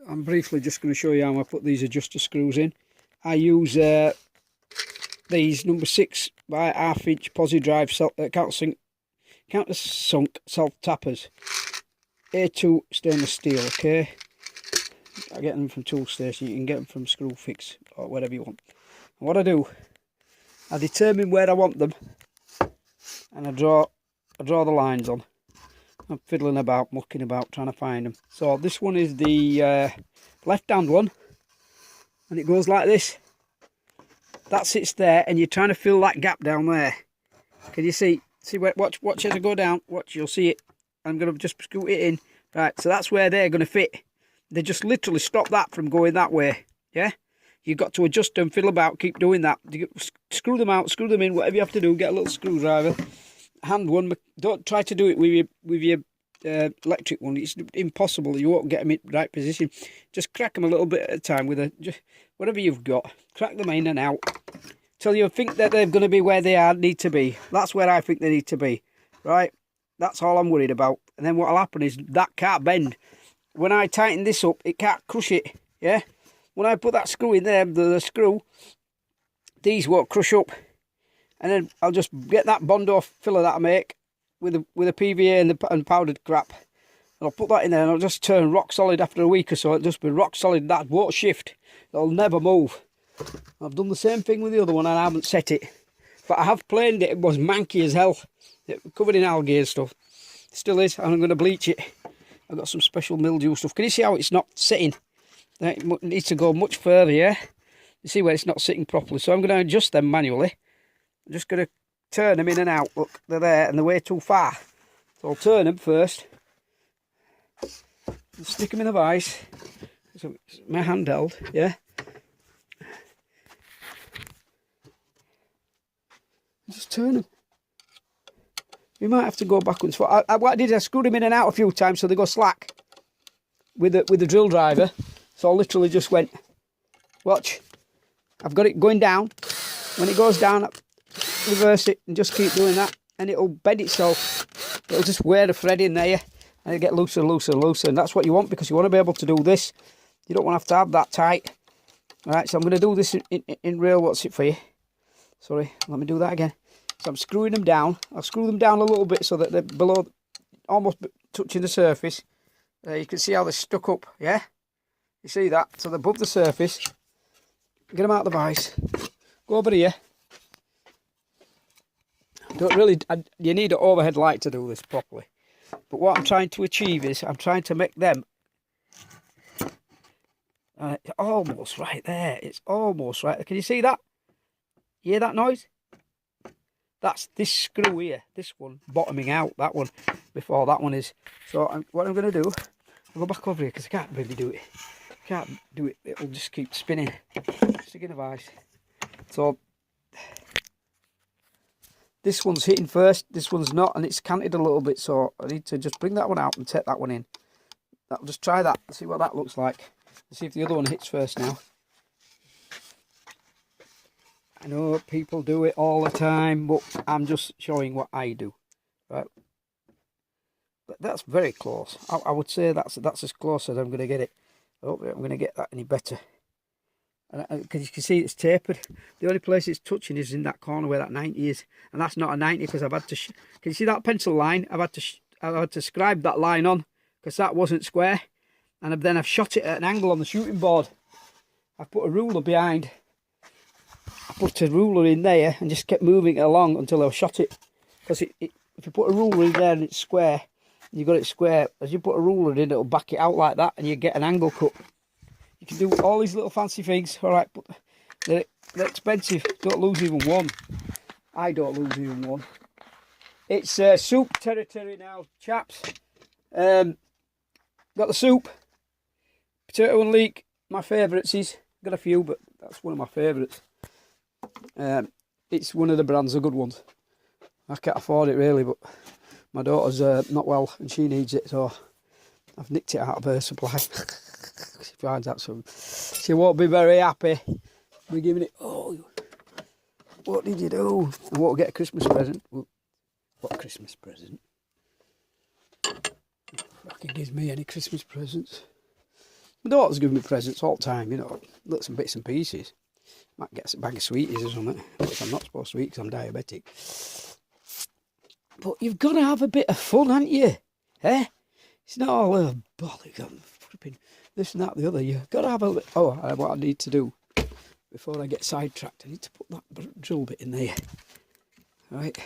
I'm briefly just going to show you how I put these adjuster screws in. I use these number 6 by ½ inch posi drive countersunk self tappers, A2 stainless steel. Okay, I get them from Tool Station. You can get them from Screw Fix or whatever you want. And what I do, I determine where I want them, and I draw the lines on. I'm fiddling about, mucking about, trying to find them. So this one is the left-hand one, and it goes like this. That sits there, and you're trying to fill that gap down there. Can you see? See where? Watch as I go down. Watch, you'll see it. I'm going to just scoot it in. Right, so that's where they're going to fit. They just literally stop that from going that way. Yeah? You've got to adjust them, fiddle about, keep doing that. Screw them out, screw them in, whatever you have to do. Get a little screwdriver. Hand one. Don't try to do it with your electric one. It's impossible. You won't get them in the right position. Just crack them a little bit at a time with whatever you've got. Crack them in and out till you think that they're going to be where they need to be. That's where I think they need to be. Right? That's all I'm worried about. And then what'll happen is that can't bend. When I tighten this up, it can't crush it. Yeah? When I put that screw in there, the screw, these won't crush up. And then I'll just get that Bondo filler that I make with a PVA and powdered crap. And I'll put that in there and I'll just turn rock solid after a week or so. It'll just be rock solid. That won't shift. It'll never move. I've done the same thing with the other one and I haven't set it. But I have planed it. It was manky as hell. It was covered in algae and stuff. It still is. And I'm going to bleach it. I've got some special mildew stuff. Can you see how it's not sitting? It needs to go much further, yeah? You see where it's not sitting properly. So I'm going to adjust them manually. I'm just going to turn them in and out. Look, they're there and they're way too far. So I'll turn them first. Stick them in the vise. So it's my handheld, yeah? Just turn them. You might have to go backwards. What I did, I screwed them in and out a few times so they go slack with the drill driver. So I literally just went, watch, I've got it going down. When it goes down, reverse it and just keep doing that. And it'll bend itself. It'll just wear the thread in there. And it'll get looser, looser, looser. And that's what you want because you want to be able to do this. You don't want to have that tight. All right, so I'm going to do this in real, what's it for you? Sorry, let me do that again. So I'm screwing them down. I'll screw them down a little bit so that they're below, almost touching the surface. You can see how they're stuck up, yeah? You see that? So they're above the surface. Get them out of the vise. Go over here. You need an overhead light to do this properly. But what I'm trying to achieve is, I'm trying to make them almost right there. It's almost right. Can you see that? You hear that noise? That's this screw here, this one, bottoming out, that one, before that one is. So what I'm going to do, I'll go back over here because I can't really do it. Can't do it, it'll just keep spinning. Stick in a vise. So, this one's hitting first, this one's not, and it's canted a little bit, so I need to just bring that one out and take that one in. I'll just try that, see what that looks like. Let's see if the other one hits first now. I know people do it all the time, but I'm just showing what I do. Right? But that's very close. I would say that's as close as I'm going to get it. I don't think I'm going to get that any better. Because you can see it's tapered. The only place it's touching is in that corner where that 90 is. And that's not a 90 because I've had to... Can you see that pencil line? I've had to scribe that line on because that wasn't square. And then I've shot it at an angle on the shooting board. I've put a ruler behind. I put a ruler in there and just kept moving it along until I shot it. Because if you put a ruler in there and it's square, and you got it square, as you put a ruler in, it'll back it out like that and you get an angle cut. You can do all these little fancy things, alright, but they're expensive. Don't lose even one. I don't lose even one. It's soup territory now, chaps. Got the soup. Potato and leek, my favourites is. Got a few, but that's one of my favourites. It's one of the brands, the good ones. I can't afford it really, but my daughter's not well and she needs it, so I've nicked it out of her supply. She finds out soon. She won't be very happy. We're giving it, oh, what did you do? I won't get a Christmas present. What Christmas present? Fucking gives me any Christmas presents. My daughter's giving me presents all the time, you know, little bits and pieces. Might get a bag of sweeties or something, which I'm not supposed to eat because I'm diabetic. But you've got to have a bit of fun, haven't you? Eh? It's not all bollock and flipping this and that, the other. You've got to have a bit. Oh, what I need to do before I get sidetracked, I need to put that drill bit in there. Right.